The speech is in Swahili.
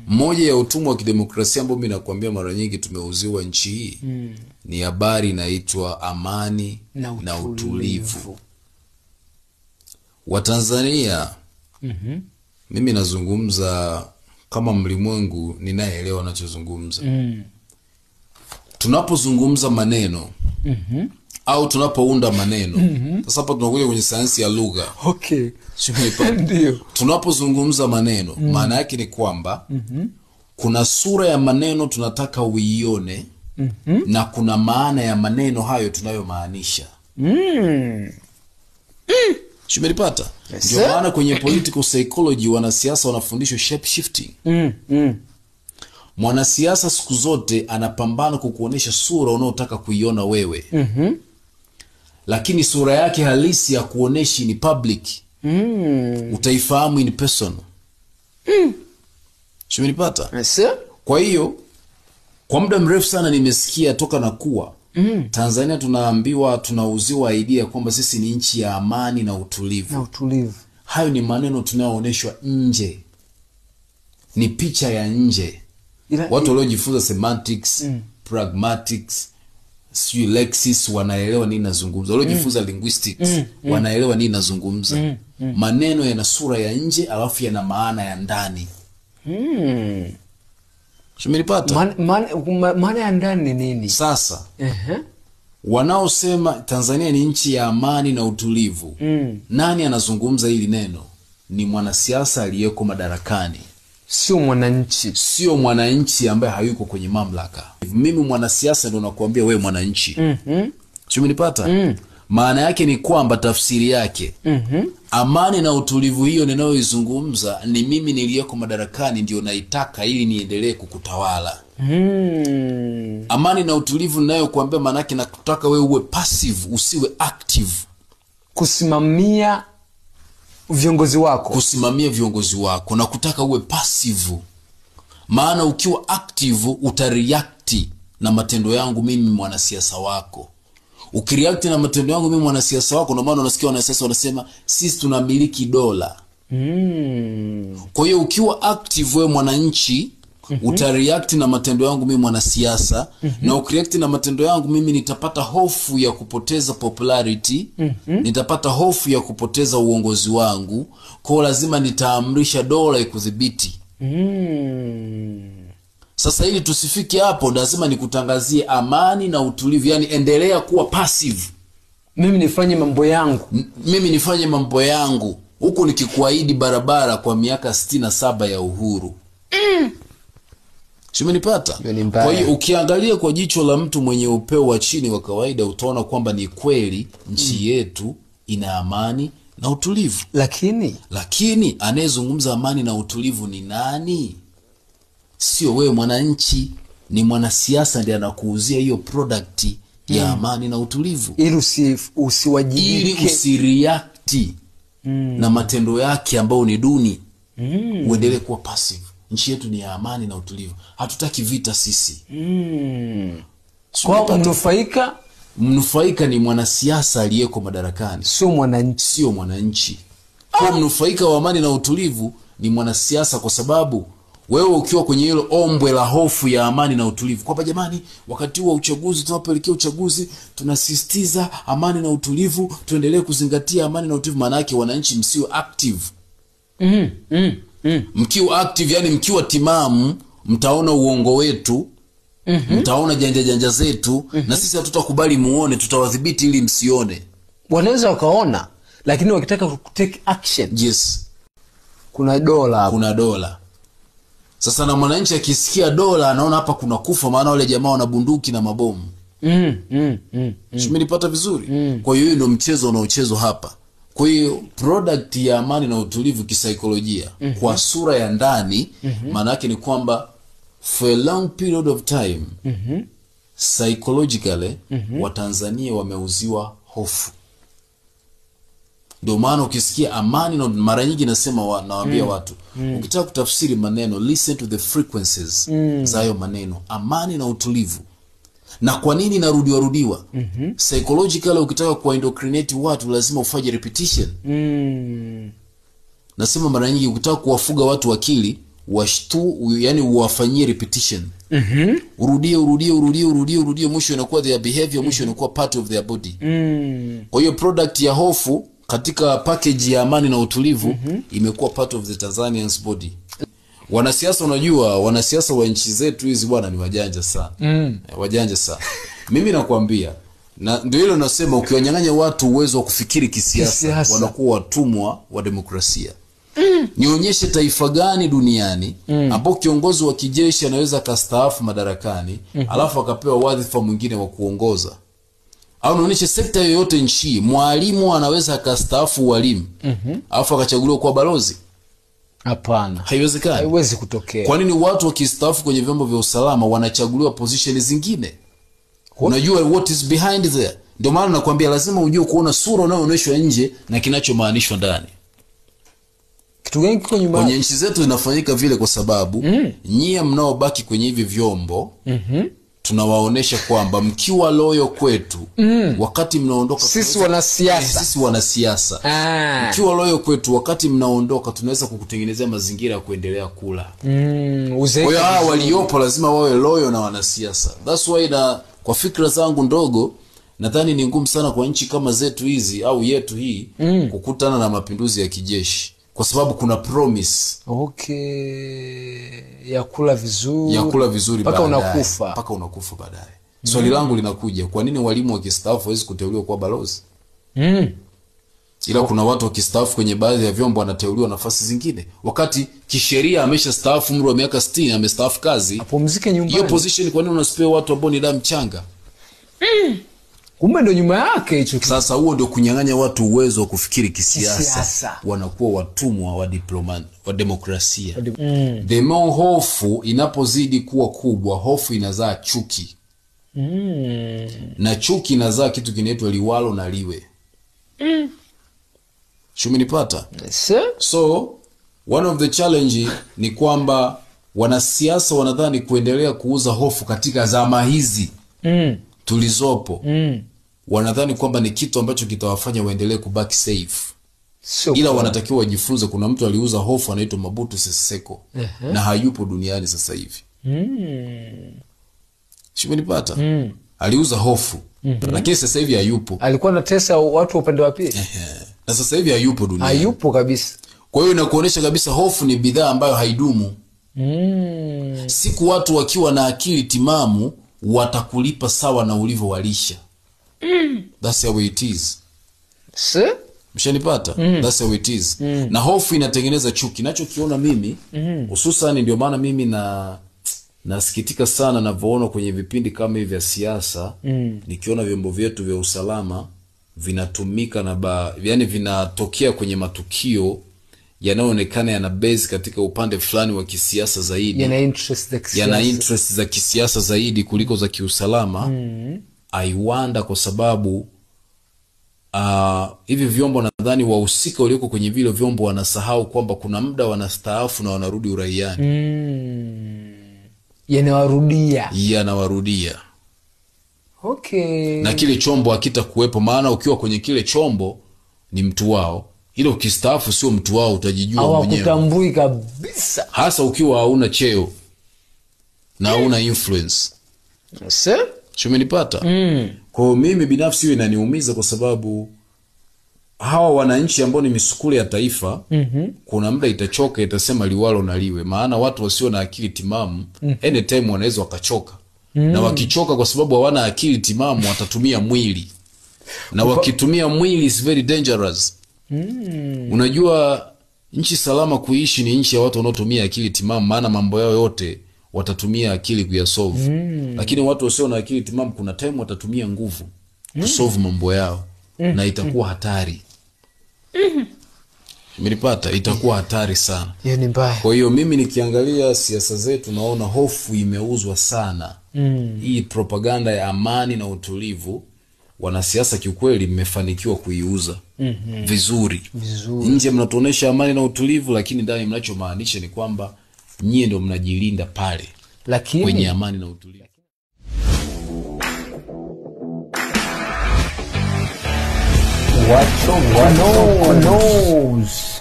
Moja ya utumwa wa kidemokrasia ambao mimi nakwambia mara nyingi tumeuziwa nchi hii ni habari inaitwa amani na utulivu. Watanzania, mimi nazungumza kama mlimwengu ninayeelewa ninachozungumza. Tunapozungumza maneno au tunapounda maneno. Sasa hapa tunakuja kwenye sayansi ya lugha. Okay. Ndio. Tunapozungumza maneno, maana yake ni kwamba kuna sura ya maneno tunataka uione na kuna maana ya maneno hayo tunayomaanisha. Shumelipata? Yes, ndio maana kwenye political psychology wanasiasa wanafundishwa shape shifting. Mwanasiasa siku zote anapambana kukuonesha sura unaotaka kuiona wewe. Lakini sura yake halisi ya kuoneshi ni public. Utaifahamu in person. Shumelipata? Yes. Kwa hiyo kwa muda mrefu sana nimesikia toka na kuwa Tanzania tunaambiwa, tunauziwa idea kwamba sisi ni nchi ya amani na utulivu. Hayo ni maneno tunayooneshwa nje. Ni picha ya nje. Watu waliojifunza semantics, pragmatics, lexis wanaelewa nini nazungumza. Waliojifunza linguistics wanaelewa nini nazungumza. Maneno yana sura ya nje alafu yana maana ya ndani. Shumelipata? Maana ya ndani ni nini? Sasa wanaosema Tanzania ni nchi ya amani na utulivu, nani anazungumza hili neno? Ni mwanasiasa aliyeko madarakani, sio mwananchi. Sio mwananchi ambaye hayuko kwenye mamlaka. Mimi mwanasiasa ndio nakuambia wewe mwananchi. Shumelipata? Maana yake ni kwamba tafsiri yake amani na utulivu hiyo ninayoizungumza ni mimi niliyeko madarakani ndio naitaka ili niendelee kukutawala. Amani na utulivu ninayokuambia maana yake nakutaka wewe uwe passive, usiwe active. Kusimamia viongozi wako. Kusimamia viongozi wako na kutaka uwe passive. Maana ukiwa active utareact na matendo yangu mimi mwanasiasa wako. Ukireact na matendo yangu mimi mwanasiasa wako, ndio maana unasikia wanasiasa wanasema sisi tunamiliki dola. Kwa hiyo ukiwa active wewe mwananchi, utareact na matendo yangu mimi mwanasiasa, na ukireact na matendo yangu mimi nitapata hofu ya kupoteza popularity, nitapata hofu ya kupoteza uongozi wangu, kwa lazima nitaamrisha dola ikudhibiti. Sasa ili tusifike hapo lazima nikutangazie amani na utulivu, yani endelea kuwa passive. Mimi nifanye mambo yangu. Mimi nifanye mambo yangu. Huku nikikuahidi barabara kwa miaka 67 ya uhuru. Shumenipata? Kwa hiyo ukiangalia kwa jicho la mtu mwenye upeo wa chini wa kawaida utaona kwamba ni kweli nchi yetu ina amani na utulivu. Lakini anayezungumza amani na utulivu ni nani? Sio wewe mwananchi, ni mwanasiasa ndiye anakuuzia hiyo product ya amani na utulivu. Ili usiwajibike, ili usireact na matendo yake ambayo ni duni. Uendelee kuwa passive. Nchi yetu ni ya amani na utulivu. Hatutaki vita sisi. Kwa mnufaika ni mwanasiasa aliyeko madarakani, sio mwananchi. Kwa mnufaika wa amani na utulivu ni mwanasiasa, kwa sababu wewe ukiwa kwenye hilo ombwe la hofu ya amani na utulivu, kwamba jamani wakati wa uchaguzi, tunapoelekea uchaguzi tunasisitiza amani na utulivu, tuendelee kuzingatia amani na utulivu, maana yake wananchi msio active. Mkiwa active, yani mkiwa timamu, mtaona uongo wetu, mtaona janja zetu, na sisi hatutakubali muone, tutawadhibiti ili msione. Wanaweza wakaona, lakini wakitaka take action, kuna dola. Sasa na mwananchi akisikia dola anaona hapa kuna kufa, maana wale jamaa wana bunduki na mabomu. Shumenipata vizuri? Kwa hiyo ndio mchezo unaochezwa hapa. Kwa hiyo product ya amani na utulivu kisaikolojia, kwa sura ya ndani, maana yake ni kwamba for a long period of time psychologically Watanzania wameuziwa hofu. Ndio maana ukisikia amani, na mara nyingi nasema nawaambia watu, ukitaka kutafsiri maneno, listen to the frequencies za hayo maneno, amani na utulivu. Na kwa nini narudiwa? Psychologically ukitaka kuindoctrinate watu lazima ufanye repetition. Nasema mara nyingi ukitaka kuwafuga watu akili, yani uwafanyie repetition. Urudie, mwisho inakuwa their behavior, mwisho inakuwa part of their body. Kwa hiyo product ya hofu katika package ya amani na utulivu imekuwa part of the Tanzanians body. Wanasiasa, unajua wanasiasa wa nchi zetu hizi bwana ni wajanja sana. Wajanja sana. Mimi nakwambia, na ndio hilo nasema, ukiwanyang'anya watu uwezo wa kufikiri kisiasa, wanakuwa watumwa wa demokrasia. Nionyeshe taifa gani duniani ambapo kiongozi wa kijeshi anaweza kastaafu madarakani alafu akapewa wadhifa mwingine wa kuongoza? Au nionyeshe sekta yoyote nchi mwalimu anaweza kastaafu walimu alafu akachaguliwa kuwa balozi? Hapana. Haiwezekani. Haiwezi kutokea. Kwa nini watu wakistaafu kwenye vyombo vya usalama wanachaguliwa position zingine? Unajua what is behind there? Ndio maana nakwambia lazima ujue kuona sura unayoonyeshwa nje na kinachomaanishwa ndani. Kitu gani kiko nyuma? Kwenye nchi zetu inafanyika vile kwa sababu nyie mnaobaki kwenye hivi vyombo tunawaonesha kwamba mkiwa loyo kwetu wakati mnaondoka sisi wanasiasa. Sisi wanasiasa. Mkiwa loyo kwetu wakati mnaondoka tunaweza kukutengenezea mazingira ya kuendelea kula. Kwa hiyo waliopo lazima wawe loyo na wanasiasa. That's why kwa fikra zangu ndogo nadhani ni ngumu sana kwa nchi kama zetu hizi au yetu hii kukutana na mapinduzi ya kijeshi. Kwa sababu kuna promise. Ya kula vizuri. Ya kula vizuri paka unakufa. Paka unakufa baadaye. Swali langu linakuja, kwa nini walimu wakistaafu hawezi kuteuliwa kuwa balozi? Ila kuna watu wakistaafu kwenye baadhi ya vyombo wanateuliwa nafasi zingine. Wakati kisheria ameshastaafu umri wa miaka 60, amestaafu kazi. Apumzike nyumbani. Hiyo position kwa nini unasipewa watu ambao ni damu changa? Kumbe ndo nyuma yake hicho. Sasa huo ndio kunyang'anya watu uwezo wa kufikiri kisiasa. Wanakuwa watumwa wa demokrasia. The more hofu inapozidi kuwa kubwa, hofu inazaa chuki. Na chuki inazaa kitu kinaitwa liwalo na liwe. Shumenipata? So, one of the challenge ni kwamba wanasiasa wanadhani kuendelea kuuza hofu katika zama hizi tulizopo wanadhani kwamba ni kitu ambacho kitawafanya waendelee kubaki safe. Ila wanatakiwa wajifunze. Kuna mtu aliuza hofu anaitwa Mobutu Sese Seko na hayupo duniani sasa hivi. Shumenipata? Aliuza hofu lakini sasa hivi hayupo. Alikuwa anatesa watu upande wa pili. Na sasa hivi hayupo duniani. Hayupo kabisa. Kwa hiyo inakuonesha kabisa hofu ni bidhaa ambayo haidumu. Siku watu wakiwa na akili timamu watakulipa sawa na ulivyowalisha. That's how it is. Mshanipata? That's how it is. Na hofu inatengeneza chuki. Nachokiona mimi hususan ndio maana mimi nasikitika sana navyoona kwenye vipindi kama hivi vya siasa, nikiona vyombo vyetu vya usalama vinatumika yani vinatokea kwenye matukio yanayoonekana yana base katika upande fulani wa kisiasa zaidi. Yana interest za kisiasa zaidi kuliko za kiusalama. I wonder kwa sababu hivi vyombo nadhani wahusika walioko kwenye vile vyombo wanasahau kwamba kuna muda wanastaafu na wanarudi uraiani. Yanawarudia. Na kile chombo hakitakuwepo, maana ukiwa kwenye kile chombo ni mtu wao. Ila ukistaafu sio mtu wao, utajijua mwenyewe. Hawakutambui kabisa. Hasa ukiwa hauna cheo na hauna influence. Shumenipata? Kwa mimi binafsi hiyo inaniumiza kwa sababu hawa wananchi ambao ni misukule ya taifa kuna muda itachoka, itasema liwalo na liwe. Maana watu wasio na akili timamu anytime wanaweza wakachoka. Na wakichoka kwa sababu hawana akili timamu watatumia mwili. Na wakitumia mwili is very dangerous. Unajua nchi salama kuishi ni nchi ya watu wanaotumia akili timamu, maana mambo yao yote watatumia akili kuyasolve. Lakini watu wasio na akili timamu kuna time watatumia nguvu kusolve mambo yao na itakuwa hatari. Umenipata? Itakuwa hatari sana. Hiyo ni mbaya. Kwa hiyo mimi nikiangalia siasa zetu naona hofu imeuzwa sana. Hii propaganda ya amani na utulivu wanasiasa kiukweli mmefanikiwa kuiuza vizuri. Nje mnatuonesha amani na utulivu, lakini ndani mnachomaanisha ni kwamba nyie ndio mnajilinda pale kwenye amani na utulivu. What knows?